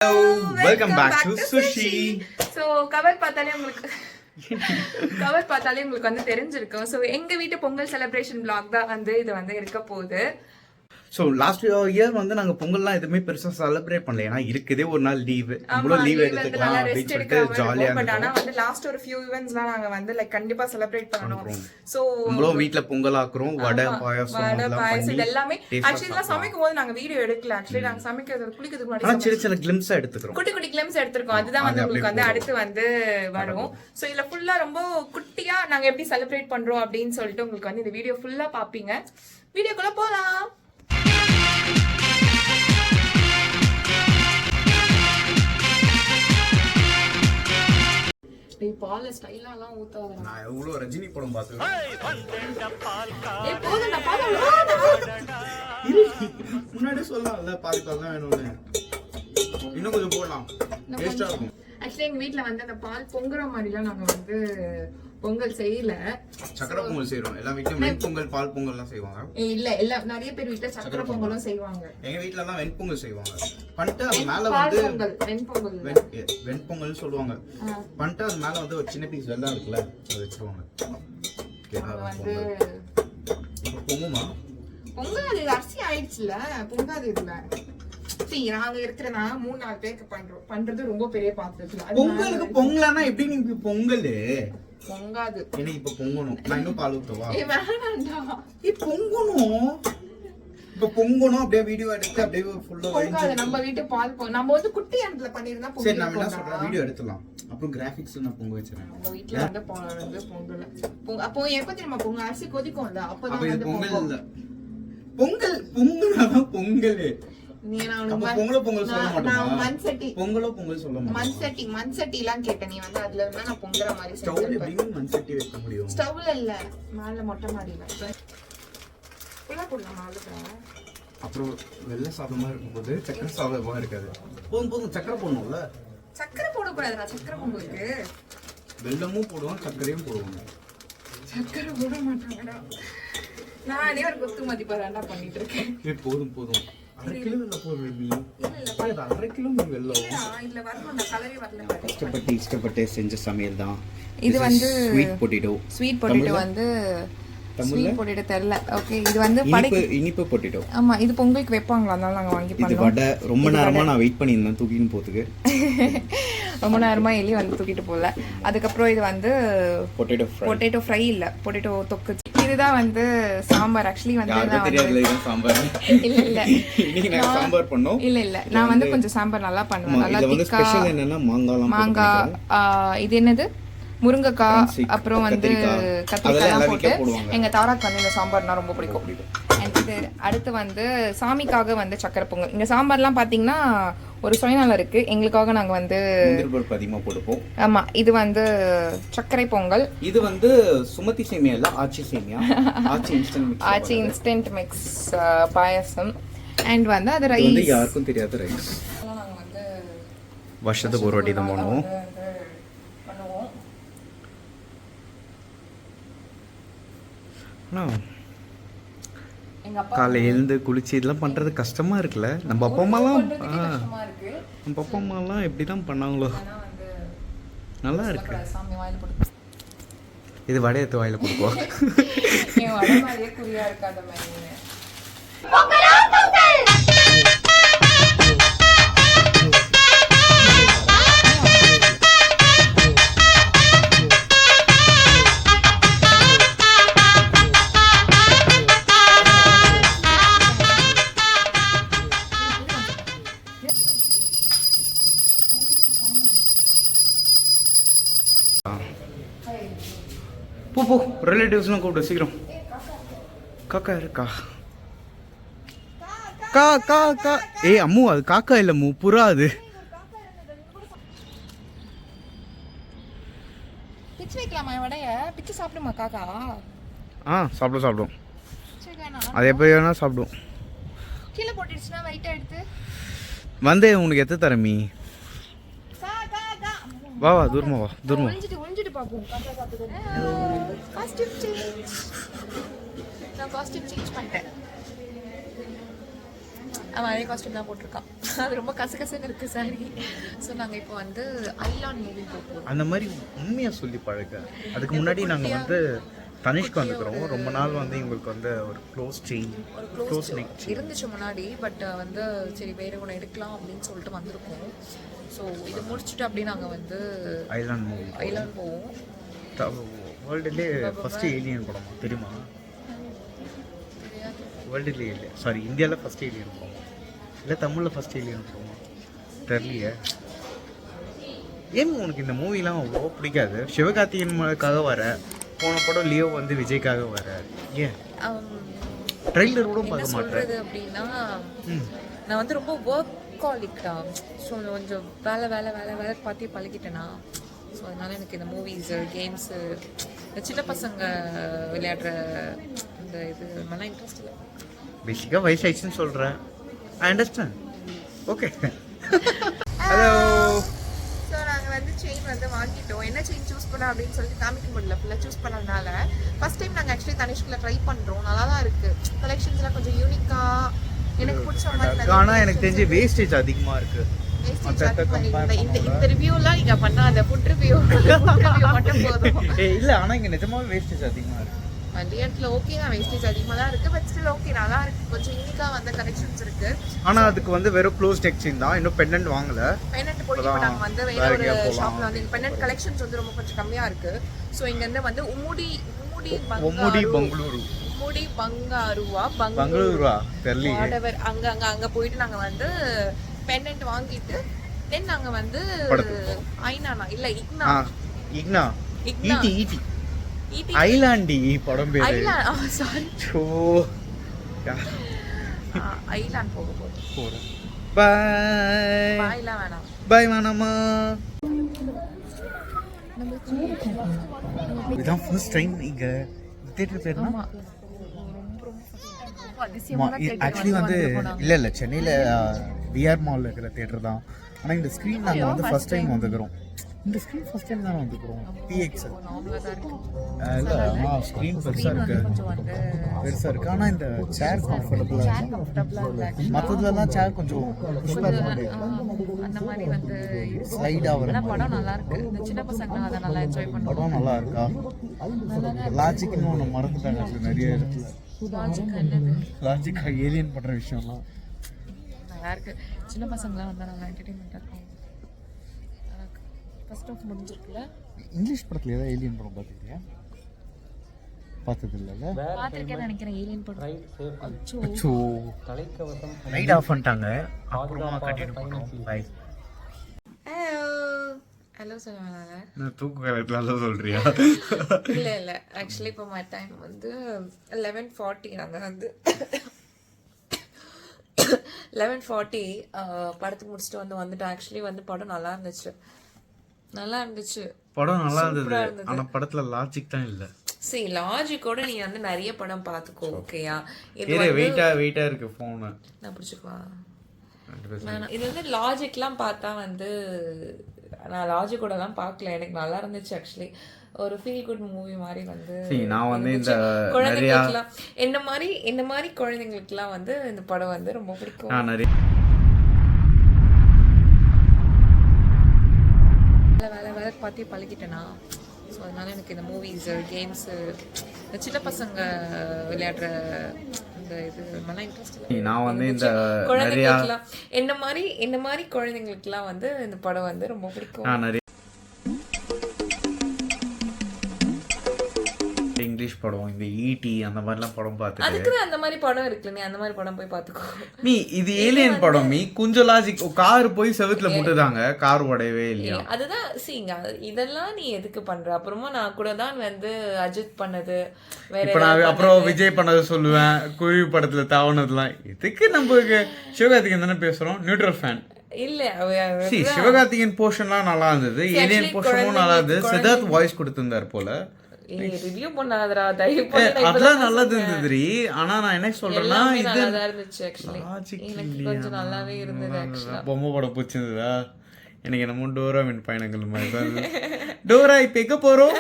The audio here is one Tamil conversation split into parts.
Hello, welcome back to Sushi. So cover பார்த்தாலே உங்களுக்கு வந்து தெரிஞ்சிருக்கும். ஸோ எங்க வீட்டு பொங்கல் செலிப்ரேஷன் vlog தான் வந்து இது வந்து இருக்க போகுது. ஸோ லாஸ்ட் இயர் வந்து நாங்கள் பொங்கல்லாம் எதுவுமே பெருசாக செலிப்ரேட் பண்ணல, ஏன்னா இருக்குதே ஒரு நாள் லீவு, நம்மளும் லீவ் எடுத்துக்கலாம் அப்படின்னு சொல்லிட்டு ஜாலியாக. பட் ஆனால் வந்து லாஸ்ட் ஒரு ஃபியூ ஈவெண்ட்ஸ்லாம் நாங்கள் வந்து லைக் கண்டிப்பாக செலிப்ரேட் பண்ணணும். ஸோ நம்மளும் வீட்டில் பொங்கல் ஆக்குறோம், வடை பாயாசம் இது எல்லாமே ஆக்சுவலி சமைக்கும் போது நாங்கள் வீடியோ எடுக்கல. ஆக்சுவலி நாங்கள் சமைக்கிறது குளிக்கிறதுக்கு முன்னாடி சின்ன சின்ன கிளிம்ஸாக எடுத்துக்கிறோம், குட்டி குட்டி கிளிம்ஸ் எடுத்துருக்கோம். அதுதான் வந்து உங்களுக்கு வந்து அடுத்து வந்து வரும். ஸோ இதுல ஃபுல்லா ரொம்ப குட்டியா நாங்க எப்படி செலிப்ரேட் பண்றோம் அப்படின்னு சொல்லிட்டு உங்களுக்கு வந்து இந்த வீடியோ ஃபுல்லா பாப்பீங்க. வீடியோக்குள்ள போலாம். பால் ஸ்டைலாலாம் ஊத்தாத. நான் எவ்வளவு ரஜினி படம் பார்த்தேன். முன்னாடி சொல்லலாம்ல பால் தான் வேணும்னு. இன்னும் கொஞ்சம் போடலாம், டேஸ்டா இருக்கும். ஆக்சுவலி எங்க வீட்ல வந்து அந்த பால் பொங்குற மாதிரிலாம் நாங்க வந்து பொங்கல் செய்யல. சக்கரை பொங்கல் செய்றோம். எல்லா வீட்லயும் வெண் பொங்கல் பால் பொங்கல்லாம் செய்வாங்க. இல்ல நிறைய பேர் வீட்ல சக்கரை பொங்கலும் செய்வாங்க. எங்க வீட்ல தான் வெண் பொங்கல் செய்வாங்க. பண்ணிட்டு அது மேல வந்து வெண் பொங்கல் சொல்லுவாங்க. பண்ணிட்டு அது மேல வந்து ஒரு சின்ன பீஸ் வெல்லம் இருக்குல்ல, அது வச்சிருவாங்க. வந்து பொங்குமா பொங்கல் அது அரிசி ஆயிடுச்சுல, பொங்காது இதுல. நாங்க இருக்கிறனா 3-4 பேருக்கு பண்றது ரொம்ப பெரிய பாத்திரத்துல. பொங்கலுக்கு பொங்கலானா எப்படி நீங்க பொங்கல் பொங்காது. எனக்கு இப்ப பொங்கணும். நான் இன்னும் பால் ஊத்தவா? வேணாம்டா, பொங்கணும். இப்ப பொங்கணும், அப்படியே வீடியோ எடுத்து அப்படியே ஃபுல்லா பொங்காது. நம்ம வீட்டு பால் நம்ம வந்து குட்டி இடத்துல பண்ணிருந்தா பொங்கல். சரி, நான் என்ன சொல்றேன், வீடியோ எடுத்துலாம். அப்புறம் கிராபிக்ஸ்ல நான் பொங்க வச்சிரேன். நம்ம வீட்ல வந்து பொங்கல் அப்போ எப்ப தெரியுமா பொங்கல் அரிசி கொதிக்கும்ல, அப்பதான் வந்து பொங்கல் இல்ல. பொங்கல்னா பொங்கல். மண்சட்டி எல்லாம் கேட்ட நீ வந்து அதுல இருந்தா நான் பொங்குற மாதிரி செஞ்சிருப்பேன். மண்சட்டி வைக்க முடியும் ஸ்டவ்ல இல்ல, மேல மொட்டை மாடியில புள்ள போடலாம். அப்புறம் வெள்ளை சாதமா இருக்கும் போது சக்கரை சாதமா இருக்காது. போதும் சக்கரை போடணும்ல. சக்கரை போடக்கூடாதுடா, சக்கரை பொங்கலுக்கு வெள்ளமும் போடுவோம், சக்கரையும் போடுவாங்க. சக்கரை போட மாட்டாங்கடா. நானே ஒரு கொத்து மதிப்பாரண்டா பண்ணிட்டு இருக்கேன். போதும் 1/2 கிலோ வெல்லம் போடுறீ. இல்ல 1/2 கிலோ வெல்லம் இல்ல வரணும், கலரே வரல. இஷ்டப்பட்டு செஞ்ச சமையல் தான் இது. வந்து ஸ்வீட் பொட்டேட்டோ வந்து ஸ்வீட் பொட்டேட்டோ தெரியல. ஓகே, இது வந்து இனிப்பு பொட்டேட்டோ. ஆமா, இது பொங்கலுக்கு வைப்பாங்களா, அதனால நாங்க வாங்கி பண்ணோம். இது வடை. ரொம்ப நேரமா நான் வெயிட் பண்ணியிருந்தேன் தூக்கின்னு போறதுக்கு. ரொம்ப நேரமா எலி வந்து தூக்கிட்டு போல. அதுக்கப்புறம் இது வந்து பொட்டேட்டோ ஃப்ரை இல்ல, பொட்டேட்டோ தொக்கு. இதுதான் வந்து சாம்பார். ஆக்சுவலி வந்து சாம்பார் இல்ல இன்னைக்கு நான் சாம்பார் பண்ணோம். இல்ல நான் வந்து கொஞ்சம் சாம்பார் நல்லா பண்ணுவேன். நல்லா திக்கா. ஸ்பெஷல் என்னன்னா மாங்காய், இது என்னது முருங்கைக்காய், அப்புறம் வந்து கத்திரிக்காய் போட்டு எங்க தாராக்கு வந்து இந்த சாம்பார்னா ரொம்ப பிடிக்கும். இது அடுத்து வந்து சாமிக்காக வந்து சக்கரை பொங்கல். இங்க சாம்பார்லாம் பாத்தீங்கன்னா ஒரு சுயநலம் இருக்கு, எங்களுக்காக நாங்க வந்து அதிகமா போட்டுப்போம். ஆமா, இது வந்து சர்க்கரை பொங்கல். இது வந்து சுமதி சேமியா இல்ல, ஆச்சி சேமியா. ஆச்சி இன்ஸ்டன்ட் மிக்ஸ் பாயாசம். அண்ட் வந்து அது ரைஸ். வந்து யாருக்கும் தெரியாத ரைஸ். நாங்க வந்து வருஷத்துக்கு ஒரு வாட்டி தான் பண்ணுவோம். காலை எழுந்து குளிச்சு இதெல்லாம் பண்றது கஷ்டமா இருக்குல்ல. நம்ம அப்பா அம்மாலாம் எப்படிதான் பண்ணாங்களோ. நல்லா இருக்கு. இது வடை எடுத்து வாயில கொடுப்போம். போ ரிலேட்டிவ்ஸ்லாம் கூப்பிட்டு சீக்கிரம். காக்கா இருக்கா? கா ஏய் அம்மு, அது காக்கா இல்ல அம்மு, புறா. அது பிச்சு வைக்கலாமா வடைய? பிச்சு சாப்பிடுமா காக்கா? சாப்பிடும். அது எப்போ வேணா சாப்பிடும். கீழே போட்டுடுச்சுன்னா வெயிட்டா எடுத்து வந்து உனக்கு எத்த தரமி. வா தூரமா ஒளிஞ்சிட்டு பாப்போம். Costume change. நான் காஸ்டியூம் சேஞ்ச் பண்ணிட்டேன். அவன் அதே காஸ்டியூம் தான் போட்டிருக்கான். அது ரொம்ப கசகசன்னு இருக்கு சாரி. ஸோ நாங்கள் இப்போ வந்து ஐலாண்ட் மூவி போகிறோம். அந்த மாதிரி உண்மையாக சொல்லி பழக்க. அதுக்கு முன்னாடி நாங்கள் வந்து தனிஷ்க்கு வந்துக்கிறோம். ரொம்ப நாள் வந்து எங்களுக்கு வந்து ஒரு க்ளோஸ் நெக் இருந்துச்சு முன்னாடி. பட் வந்து சரி வேறு ஒன்று எடுக்கலாம் அப்படின்னு சொல்லிட்டு வந்திருக்கோம். ஸோ இது முடிச்சுட்டு அப்படியே நாங்கள் வந்து ஐலாண்ட் போவோம். வேர்ல்டுலேயே ஃபஸ்ட்டு ஏலியன் படமா தெரியுமா? வேர்ல்டுலேயே இல்லை, சாரி இந்தியாவில் ஃபஸ்ட் ஏலியன் படமா இல்லை தமிழில் ஃபஸ்ட் ஏலியன் படமா தெரியலையே. ஏன் உனக்கு இந்த மூவிலாம் அவ்வளோ பிடிக்காது? சிவகார்த்திகேயனுக்காக வர, போன படம் லியோ வந்து விஜய்க்காக வர, ஏன் ட்ரெய்லர் கூட பார்க்க மாட்டேன் அப்படின்னா நான் வந்து ரொம்ப ஒர்க்காலிக்டா. ஸோ கொஞ்சம் வேலை பார்த்து பழகிட்டேனா. ஸோ அதனால எனக்கு இந்த மூவிஸு கேம்ஸு இந்த சின்ன பசங்க விளையாடுற இந்த இது மாதிரிலாம் இன்ட்ரெஸ்ட் இல்லை. பேசிக்காக வயசாயிடுச்சுன்னு சொல்கிறேன். I understand. Okay. Hello. So நாங்கள் வந்து செயின் வந்து வாங்கிட்டோம். என்ன செயின் சூஸ் பண்ணோம் அப்படின்னு சொல்லிட்டு காமிக்க முடியல. ஃபுல்லாக சூஸ் பண்ணதுனால ஃபர்ஸ்ட் டைம் நாங்கள் ஆக்சுவலி தனிஷ்கில் ட்ரை பண்ணுறோம். நல்லா தான் இருக்குது. கலெக்ஷன்ஸ்லாம் கொஞ்சம் யூனிக்காக எனக்கு பிடிச்ச மாதிரி. ஆனால் எனக்கு தெரிஞ்சு வேஸ்டேஜ் அதிகமாக இருக்குது. இந்த ரிவ்யூலாம் நீங்க பண்ணாத ஃபுட் ரிவ்யூ மட்டும் போதும். இல்ல ஆனா இங்க நிஜமாவே வேஸ்டேஜ் அதிகமா இருக்கு. வண்டியட்ல ஓகே தான், வேஸ்டேஜ் அதிகமா தான் இருக்கு. பட் ஸ்டில் ஓகே, நல்லா இருக்கு. கொஞ்சம் யூனிக்கா வந்த கலெக்ஷன்ஸ் இருக்கு. ஆனா அதுக்கு வந்து வெறும் க்ளோஸ் டெக் செயின் தான், இன்னும் பெண்டன்ட் வாங்கல. பெண்டன்ட் போய் நாங்க வந்து வேற ஒரு ஷாப்ல வந்து பெண்டன்ட் கலெக்ஷன்ஸ் வந்து ரொம்ப கொஞ்சம் கம்மியா இருக்கு. சோ இங்க இருந்து வந்து உம்முடி பெங்களூருவா தெரியல. அங்க போயிட்டு நாங்க வந்து பெண்டன்ட் வாங்கிட்டு தென் நாங்க வந்து ஐனானா இல்ல இக்னா ஐலாண்டி படம் பேரு. ஐலாண்ட் சாரி சோ ஐலாண்ட் போறோம். பை பைல வேணாம். பை வேணாமா. இதான் ஃபர்ஸ்ட் டைம் இங்க தியேட்டர் பேர்னா ஆக்சுவலி வந்து இல்ல சென்னையில விஆர் மால்ல இருக்கிற தியேட்டர் தான். ஆனா இந்த ஸ்கிரீன் நாங்க வந்து ஃபர்ஸ்ட் டைம் வந்துக்கிறோம். இந்த ஸ்கிரீன் ஃபர்ஸ்ட் டைம் தான் வந்துக்கிறோம். பிஎக்ஸ்எல் இல்ல ஸ்கிரீன் பெருசா இருக்கு. ஆனா இந்த சேர் கம்ஃபர்டபுளா இருக்கு. மத்ததுலலாம் சேர் கொஞ்சம் புஷ் பேக் பண்ணி அந்த மாதிரி வந்து ஸ்லைடா வரும். படம் நல்லா இருக்கு. இந்த சின்ன பசங்க அத நல்லா என்ஜாய் பண்ணுவாங்க. படம் நல்லா இருக்கா? லாஜிக்னு ஒன்று மறந்துட்டாங்க நிறைய இடத்துல. லாஜிக் ஏலியன் பண்ற விஷயம்லாம் நல்லா இருக்கு. சின்ன பசங்களாம் வந்தா நல்லா என்டர்டெயின்மெண்டா இருக்கும். First of முடிஞ்சிருக்குல. இங்கிலீஷ் படத்துல ஏதாவது ஏலியன் படம் பார்த்துக்கிறியா? பார்த்தது இல்லைல்ல? பார்த்திருக்கேன்னு நினைக்கிறேன் ஏலியன் படம். அச்சோ தலைக்கவசம் லைட் ஆஃப் பண்ணிட்டாங்க. அப்புறமா கண்டினியூ பண்ணுவோம். பை. ஹலோ சொல்லுவாங்க. நான் தூக்கு காலத்துல ஹலோ சொல்றியா? இல்ல ஆக்சுவலி இப்போ மை டைம் வந்து 11:40. நாங்கள் வந்து 11:40 படத்துக்கு முடிச்சுட்டு வந்துட்டோம். ஆக்சுவலி வந்து படம் நல்லா இருந்துச்சு. படம் நல்லா இருந்தது. ஆனா படத்துல லாஜிக் தான் இல்ல. சரி லாஜிக்கோட நீ வந்து நிறைய படம் பாத்துக்கோ. ஓகேயா? இது வெயிட்டா இருக்கு போன். நான் பிடிச்சுக்குவா. இது வந்து லாஜிக்லாம் பார்த்தா வந்து நான் லாஜிக்கோடலாம் பார்க்கல. எனக்கு நல்லா இருந்துச்சு ஆக்சுவலி. ஒரு ஃபீல் குட் மூவி மாதிரி வந்து நான் வந்து இந்த குழந்தைங்களுக்குலாம் என்ன மாதிரி குழந்தைங்களுக்குலாம் வந்து இந்த படம் வந்து ரொம்ப பிடிக்கும். நான் நிறைய வேலை பார்த்து பழகிட்டேனா. ஸோ அதனால எனக்கு இந்த மூவிஸு கேம்ஸு இந்த சின்ன பசங்க விளையாடுற இந்த இது மாதிரிலாம் இன்ட்ரெஸ்ட் இல்லை. நான் வந்து இந்த குழந்தைங்களுக்குலாம் என்ன மாதிரி குழந்தைங்களுக்குலாம் வந்து இந்த படம் வந்து ரொம்ப பிடிக்கும். நான் நிறைய இங்கிலீஷ் படம் இந்த ஈடி அந்த மாதிரிலாம் படம் பார்த்துட்டு அதுக்கு அந்த மாதிரி படம் இருக்குல்ல, நீ அந்த மாதிரி படம் போய் பார்த்துக்கோ. நீ இது ஏலியன் படம் நீ கொஞ்சம் லாஜிக். கார் போய் செவுத்துல முட்டுதாங்க, கார் உடையவே இல்லையா? அதுதான் சீங்க. இதெல்லாம் நீ எதுக்கு பண்ற? அப்புறமா நான் கூட தான் வந்து அஜித் பண்ணது வேற. இப்ப நான் அப்புறம் விஜய் பண்ணது சொல்லுவேன். குருவி படத்துல தாவனதுலாம் எதுக்கு? நம்ம சிவகார்த்திகேயன் தானே பேசுறோம், நியூட்ரல் ஃபேன் இல்ல. சிவகார்த்திகேயன் போர்ஷன்லாம் நல்லா இருந்தது, ஏலியன் போர்ஷனும் நல்லா இருந்தது. சித்தார்த் வாய்ஸ் கொடுத்திருந்தார் போல. ரிவ்யூ பண்ணாதடா தயவு பண்ணி. அதெல்லாம் நல்லது இருந்ததுரி. ஆனா நான் என்ன சொல்றேன்னா இது நல்லா இருந்துச்சு एक्चुअली. எனக்கு கொஞ்சம் நல்லாவே இருந்தது एक्चुअली. பொம்மை படம் பிடிச்சிருந்ததா? எனக்கு என்னமோ டோரா மின் பயணங்கள் மாதிரி தான். டோரா இப்ப எங்க போறோம்?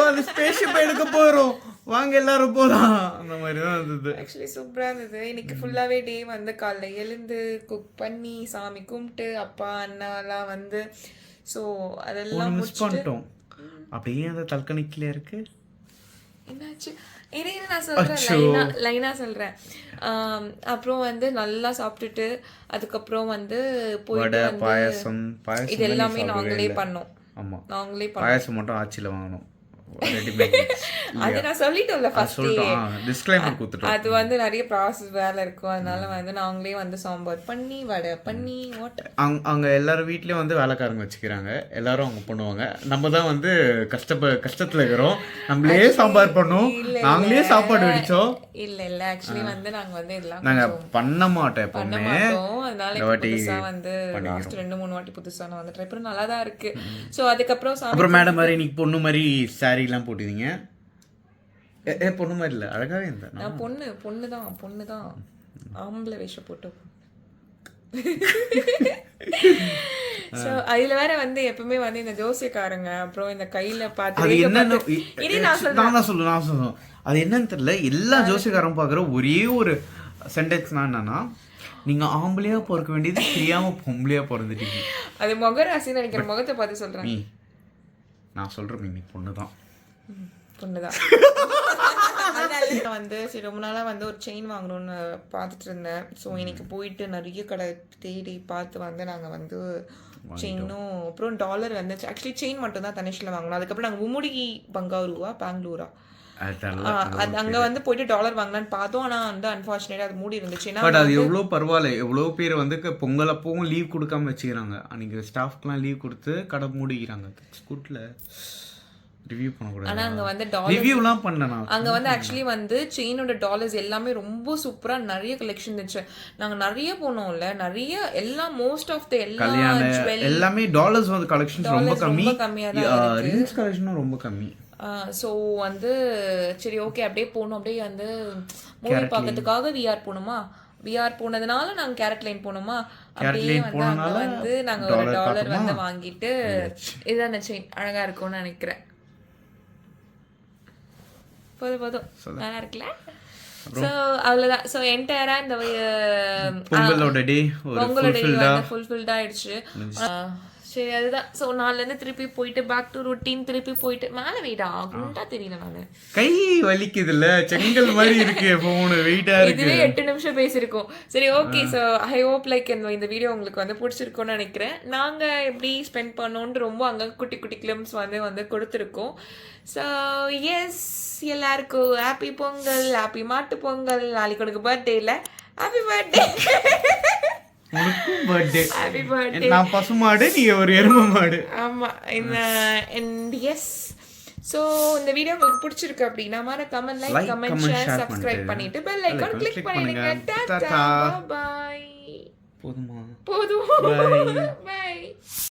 அந்த ஸ்பேஸ்ஷிப் எடுக்க போறோம். வாங்க எல்லாரும் போலாம் அந்த மாதிரி தான் இருந்தது. ஆக்சுவலி சூப்பராக இருந்தது. இன்னைக்கு ஃபுல்லாகவே டே வந்து காலைல எழுந்து குக் பண்ணி சாமி கும்பிட்டு அப்பா அண்ணாலாம் வந்து ஸோ அதெல்லாம் மிஸ் பண்ணிட்டோம். அப்படியே அந்த தல்கணிக்கில இருக்கு. என்னாச்சு நான் சொல்கிறேன் லைனாக சொல்கிறேன். அப்புறம் வந்து நல்லா சாப்பிட்டுட்டு அதுக்கப்புறம் வந்து போயிட்டு பாயசம் இது எல்லாமே நாங்களே பண்ணோம். ஆமாம், நாங்களே பாயசம் மட்டும் ஆச்சியில் வாங்கணும். அது நான் சொல்லிட்டோம்ல ஃபர்ஸ்டே, டிஸ்க்ளைமர் கொடுத்துட்டோம். அது வந்து நிறைய ப்ராசஸ் வேலை இருக்கும். அதனால வந்து நாங்களே வந்து சாம்பார் பண்ணி வடை பண்ணி அங்க எல்லாரும் வீட்லயும் வந்து வேலைக்காரங்க வச்சுக்கிறாங்க. எல்லாரும் அவங்க பண்ணுவாங்க. நம்ம தான் வந்து கஷ்டத்துல இருக்கிறோம். நம்மளே சாம்பார் பண்ணோம், நாங்களே சாப்பாடு வடிச்சோம். இல்ல ஆக்சுவலி வந்து நாங்க வந்து இதெல்லாம் நாங்க பண்ண மாட்டோம். அதனால புதுசா வந்து லாஸ்ட் 2-3 வாட்டி புதுசா நான் வந்து ட்ரை பண்ண நல்லா தான் இருக்கு. சோ அதுக்கப்புறம் மேடம் மாதிரி இன்னைக்கு பொண்ணு மாதிரி சாரி எல்லாம் போட்டுதீங்க. பொண்ணு மாதிரி இல்ல, அழகாவே இருந்தா. நான் பொண்ணு தான் ஆம்பளை வேஷம் போட்டோம். சோ அதுல வேற வந்து எப்பவுமே வந்து இந்த ஜோசியக்காரங்க அப்புறம் இந்த கையில பார்த்து நான் சொல்லுவேன் அது என்னன்னு தெரியல. எல்லா ஜோசியக்காரன் பாக்குற ஒரே ஒரு சென்டென்ஸ் என்னன்னா, நீங்க ஆம்பளையா பிறக்க வேண்டியது தெரியாம பொம்பளையா பிறந்துட்டீங்க. அது முகராசின்னு நினைக்கிற முகத்தை பார்த்து சொல்றேன். நான் சொல்றேன் நீ பொண்ணுதான். வந்து சரி ரொம்ப நாளா வந்து ஒரு செயின் வாங்கணும்னு பார்த்துட்டு இருந்தேன். ஸோ இன்னைக்கு போயிட்டு நிறைய கடை தேடி பார்த்து வந்து நாங்கள் வந்து செயினும் அப்புறம் டாலர் வந்து ஆக்சுவலி செயின் மட்டும் தான் தனிஷில் வாங்கணும். அதுக்கப்புறம் நாங்கள் உம்முடி பெங்களூரா அது அங்க வந்து போயிட்டு டாலர் வாங்கலான்னு பார்த்தோம். ஆனா வந்து அன்பார்ச்சுனேட்டா அது மூடி இருந்துச்சு. பட் அது எவ்வளவு பரவாயில்ல, எவ்வளவு பேர் வந்து பொங்கல் அப்பவும் லீவ் கொடுக்காம வச்சுக்கிறாங்க. அன்னைக்கு ஸ்டாஃப்க்குலாம் லீவ் கொடுத்து கடை மூடிக்கிறாங்க. ஸ்கூட்ல ரிவ்யூ பண்ணக்கூடாது. ஆனா அங்க வந்து டாலர் ரிவ்யூலாம் பண்ணனா அங்க வந்து ஆக்சுவலி வந்து செயினோட டாலர்ஸ் எல்லாமே ரொம்ப சூப்பரா நிறைய கலெக்ஷன் இருந்துச்சு. நாங்க நிறைய போனோம்ல, நிறைய எல்லாம் மோஸ்ட் ஆஃப் தி எல்லாமே டாலர்ஸ் வந்து கலெக்ஷன்ஸ் ரொம்ப கம்மியா தான் இருக்கு. ரிங்ஸ் கலெக்ஷனும் ரொம்ப கம்மி. ஸோ வந்து சரி ஓகே அப்படியே போகணும். அப்படியே வந்து மூவி பார்க்கறதுக்காக விஆர் போகணுமா, விஆர் போனதுனால நாங்கள் கேரட் லைன் போனோமா, அப்படியே வந்து அங்கே வந்து நாங்கள் ஒரு டாலர் வந்து வாங்கிட்டு இதுதான் அந்த செயின் அழகா இருக்கும்னு நினைக்கிறேன். போதும் நல்லா இருக்குல்ல. ஸோ அவ்வளோதான். ஸோ என்டையரா இந்த பொங்கலோட டே ஃபுல்ஃபில்ட் ஆயிடுச்சு. சரி அதுதான். ஸோ நாளிலேருந்து திருப்பி போயிட்டு பேக் டு ரொட்டீன் திருப்பி போயிட்டு மேலே வெயிட்டா குண்டா தெரியல. நான் கை வலிக்குதுல்ல, செங்கல் மாதிரி இருக்கு ஃபோன் வெயிட்டா இருக்கு. இதுவே 8 நிமிஷம் பேசியிருக்கோம். சரி okay. So I hope like இந்த வீடியோ உங்களுக்கு வந்து பிடிச்சிருக்கும்னு நினைக்கிறேன். நாங்கள் எப்படி ஸ்பெண்ட் பண்ணோன்ட்டு ரொம்ப அங்கே குட்டி குட்டி கிளிம்ஸ் வந்து கொடுத்துருக்கோம். ஸோ எஸ், எல்லாருக்கும் ஹாப்பி பொங்கல், ஹாப்பி மாட்டு பொங்கல். நாளைக்கு உனக்கு பர்த்டே இல்லை, ஹாப்பி பர்த்டே. Happy birthday. நான் பசுமாடு, நீங்க ஒரு எருமை மாடு. ஆமா. எஸ். ஸோ இந்த வீடியோ உங்களுக்கு பிடிச்சிருக்கு அப்படின்னா மறக்காம லைக், கமெண்ட், ஷேர், சப்ஸ்கிரைப் பண்ணிட்டு பெல் ஐகான் கிளிக் பண்ணிடுங்க. டாடா, பை. போதுமா? போதும்.